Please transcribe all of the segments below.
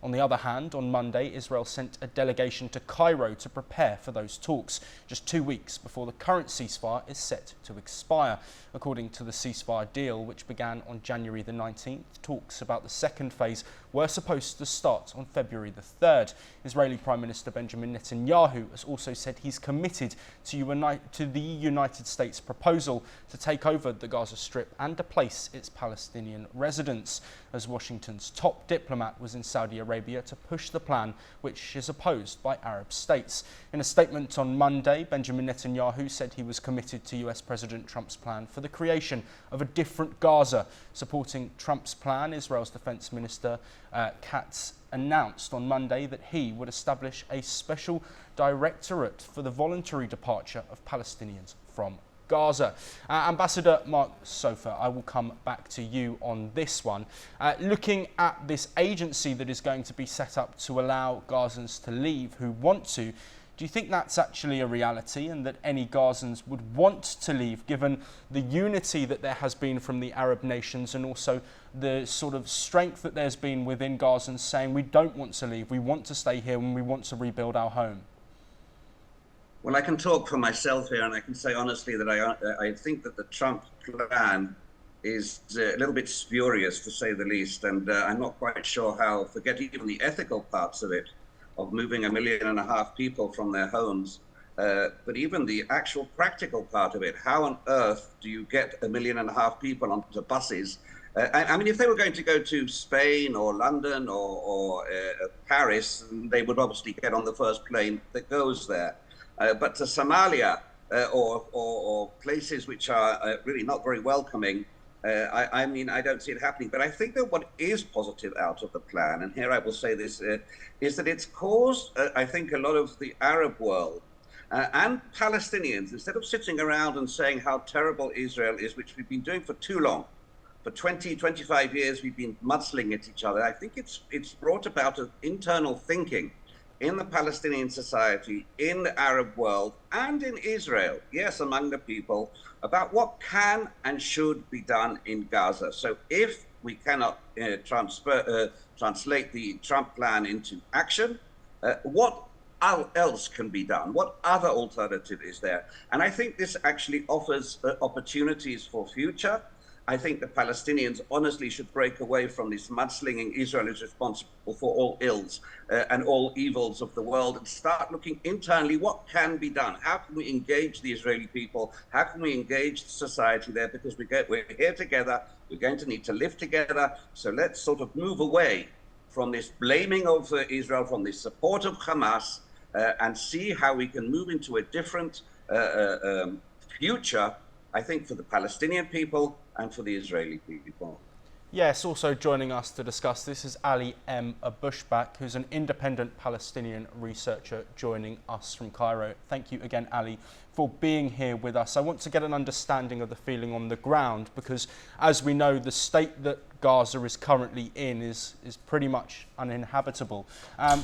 On the other hand, on Monday, Israel sent a delegation to Cairo to prepare for those talks, just 2 weeks before the current ceasefire is set to expire. According to the ceasefire deal, which began on January the 19th, talks about the second phase were supposed to start on February the 3rd. Israeli Prime Minister Benjamin Netanyahu has also said he's committed to the United States proposal to take over the Gaza Strip and displace its Palestinian residents, as Washington's top diplomat was in Saudi Arabia to push the plan, which is opposed by Arab states. In a statement on Monday, Benjamin Netanyahu said he was committed to US President Trump's plan for the creation of a different Gaza. Supporting Trump's plan, Israel's Defense Minister Katz announced on Monday that he would establish a special directorate for the voluntary departure of Palestinians from Gaza. Ambassador Mark Sofer, I will come back to you on this one. Looking at this agency that is going to be set up to allow Gazans to leave who want to, do you think that's actually a reality and that any Gazans would want to leave, given the unity that there has been from the Arab nations and also the sort of strength that there's been within Gazans saying we don't want to leave, we want to stay here and we want to rebuild our home? Well, I can talk for myself here, and I can say honestly that I think that the Trump plan is a little bit spurious, to say the least, and I'm not quite sure how, forget even the ethical parts of it, of moving 1.5 million people from their homes, but even the actual practical part of it. How on earth do you get 1.5 million people onto buses? I mean, if they were going to go to Spain or London or Paris, they would obviously get on the first plane that goes there. But to Somalia or places which are really not very welcoming, I mean, I don't see it happening. But I think that what is positive out of the plan, and here I will say this, is that it's caused, I think, a lot of the Arab world and Palestinians, instead of sitting around and saying how terrible Israel is, which we've been doing for too long, for 20, 25 years, we've been mudslinging at each other. I think it's brought about an internal thinking in the Palestinian society, in the Arab world, and in Israel, yes, among the people, about what can and should be done in Gaza. So if we cannot translate the Trump plan into action, what else can be done? What other alternative is there? And I think this actually offers opportunities for future. I think the Palestinians honestly should break away from this mudslinging. Israel is responsible for all ills and all evils of the world, and start looking internally what can be done. How can we engage the Israeli people? How can we engage the society there? Because we're here together, we're going to need to live together. So let's sort of move away from this blaming of Israel, from this support of Hamas, and see how we can move into a different future, I think, for the Palestinian people and for the Israeli people. Yes, also joining us to discuss this is Ali M. Bushback, who's an independent Palestinian researcher joining us from Cairo. Thank you again, Ali, for being here with us. I want to get an understanding of the feeling on the ground, because as we know, the state that Gaza is currently in is pretty much uninhabitable.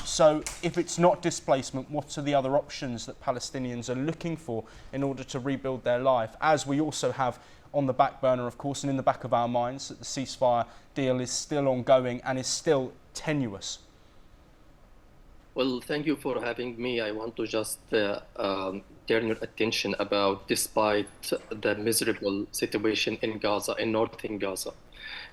So if it's not displacement, what are the other options that Palestinians are looking for in order to rebuild their life? As we also have on the back burner, of course, and in the back of our minds, that the ceasefire deal is still ongoing and is still tenuous. Well, thank you for having me. I want to just turn your attention about, despite the miserable situation in Gaza, in northern Gaza,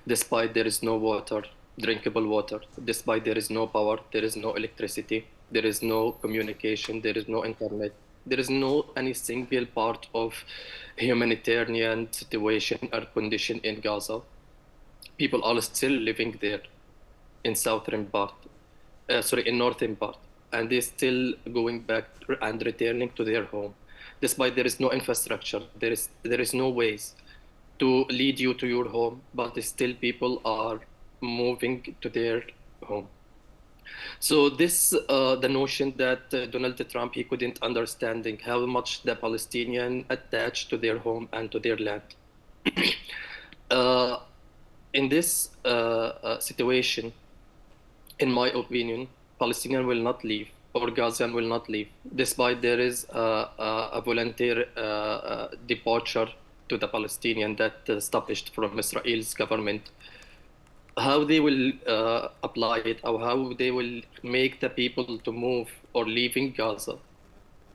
despite there is no water, drinkable water, despite there is no power, there is no electricity, there is no communication, there is no internet, there is no any single part of humanitarian situation or condition in Gaza. People are still living there in southern part, in northern part, and they're still going back and returning to their home. Despite there is no infrastructure, there is no ways to lead you to your home, but still people are moving to their home. So this, the notion that Donald Trump, he couldn't understanding how much the Palestinian attached to their home and to their land. In this situation, in my opinion, Palestinian will not leave, or Gazan will not leave, despite there is a voluntary departure to the Palestinian that established from Israel's government. how they will apply it, or how they will make the people to move or live in Gaza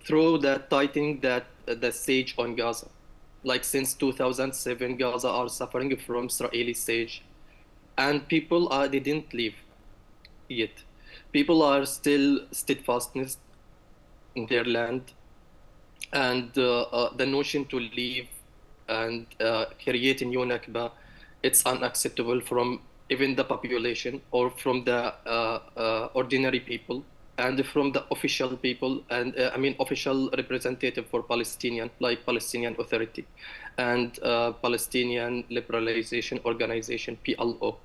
through that tightening that the siege on Gaza. Like since 2007, Gaza are suffering from Israeli siege, and people they didn't leave yet. People are still steadfastness in their land, and the notion to leave and create a new Nakba, it's unacceptable from even the population or from the ordinary people and from the official people and official representative for Palestinian, like Palestinian Authority and Palestinian Liberalization Organization, PLO.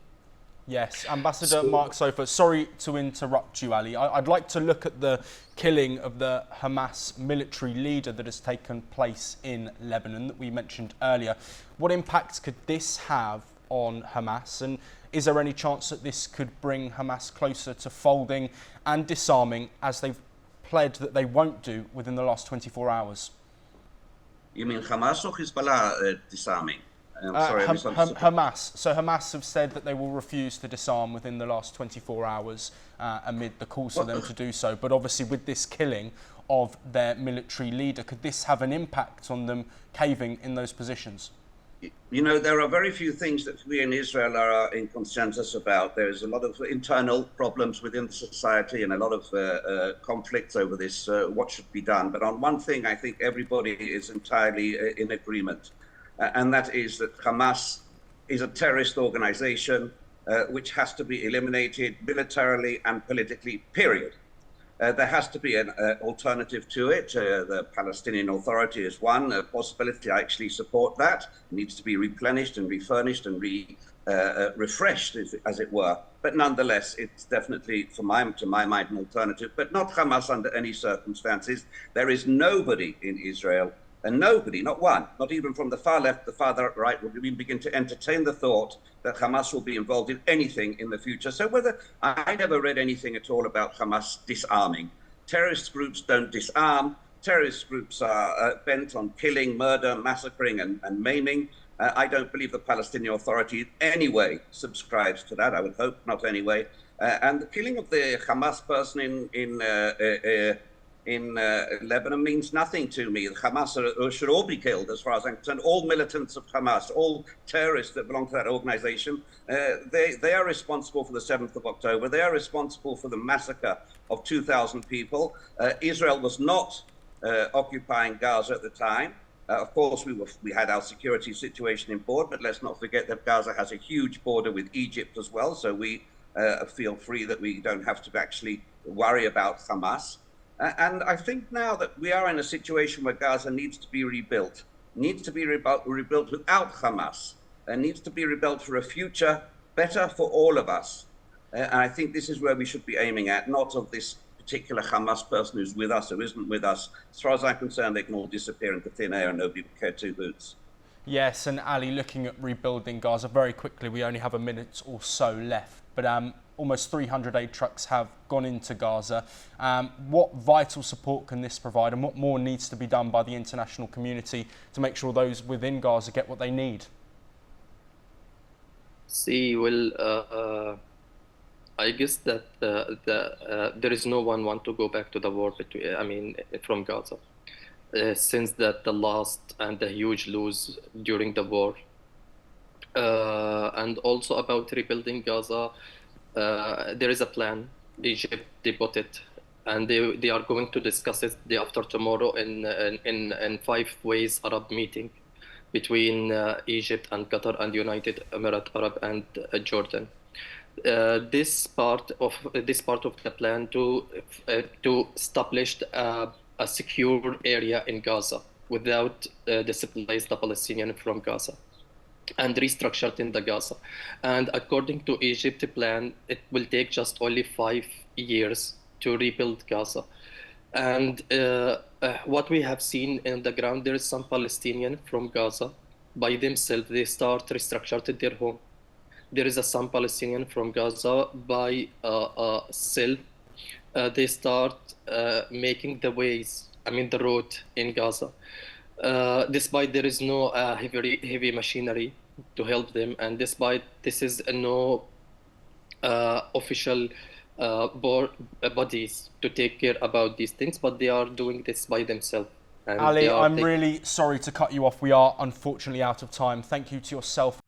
Yes, Ambassador Mark Sofer, sorry to interrupt you, Ali. I'd like to look at the killing of the Hamas military leader that has taken place in Lebanon that we mentioned earlier. What impact could this have on Hamas, and is there any chance that this could bring Hamas closer to folding and disarming, as they've pled that they won't do within the last 24 hours? You mean Hamas or Hezbollah disarming? Sorry, Hamas. So Hamas have said that they will refuse to disarm within the last 24 hours amid the calls for them to do so. But obviously with this killing of their military leader, could this have an impact on them caving in those positions? You know, there are very few things that we in Israel are in consensus about. There's a lot of internal problems within the society and a lot of conflicts over this, what should be done. But on one thing, I think everybody is entirely in agreement. And that is that Hamas is a terrorist organization which has to be eliminated militarily and politically, period. There has to be an alternative to it. The Palestinian Authority is one possibility. I actually support that. It needs to be replenished and refurnished and refreshed, as it were. But nonetheless, it's definitely, to my mind, an alternative, but not Hamas under any circumstances. There is nobody in Israel, and nobody, not one, not even from the far left, the far right, will even begin to entertain the thought that Hamas will be involved in anything in the future. So I never read anything at all about Hamas disarming. Terrorist groups don't disarm. Terrorist groups are bent on killing, murder, massacring, and maiming. I don't believe the Palestinian Authority in any way subscribes to that. I would hope not anyway. And the killing of the Hamas person in Lebanon means nothing to me. Hamas should all be killed, as far as I'm concerned. All militants of Hamas, all terrorists that belong to that organization, they are responsible for the 7th of October. They are responsible for the massacre of 2,000 people. Israel was not occupying Gaza at the time. Of course, we had our security situation in board, but let's not forget that Gaza has a huge border with Egypt as well. So we feel free that we don't have to actually worry about Hamas. And I think now that we are in a situation where Gaza needs to be rebuilt, rebuilt without Hamas, and needs to be rebuilt for a future better for all of us. And I think this is where we should be aiming at, not of this particular Hamas person who's with us or isn't with us. As far as I'm concerned, they can all disappear into thin air and nobody would care two hoots. Yes, and Ali, looking at rebuilding Gaza very quickly, we only have a minute or so left, but almost 300 aid trucks have gone into Gaza. What vital support can this provide, and what more needs to be done by the international community to make sure those within Gaza get what they need? I guess that there is no one want to go back to the war from Gaza. Since that the last and the huge loss during the war. And also about rebuilding Gaza, there is a plan. Egypt, they put it, and they are going to discuss it day after tomorrow in 5 ways Arab meeting between Egypt and Qatar and United Emirates Arab and Jordan. This part of the plan to establish a secure area in Gaza without displace the Palestinian from Gaza, and restructured in the Gaza. And according to Egypt's plan, it will take just only 5 years to rebuild Gaza. And what we have seen in the ground, there is some Palestinian from Gaza by themselves. They start restructured their home. There is some Palestinian from Gaza by self. They start making the ways, the road in Gaza. Despite there is no heavy machinery to help them, and despite this is no official bodies to take care about these things, but they are doing this by themselves. And Ali, I'm really sorry to cut you off. We are unfortunately out of time. Thank you to yourself.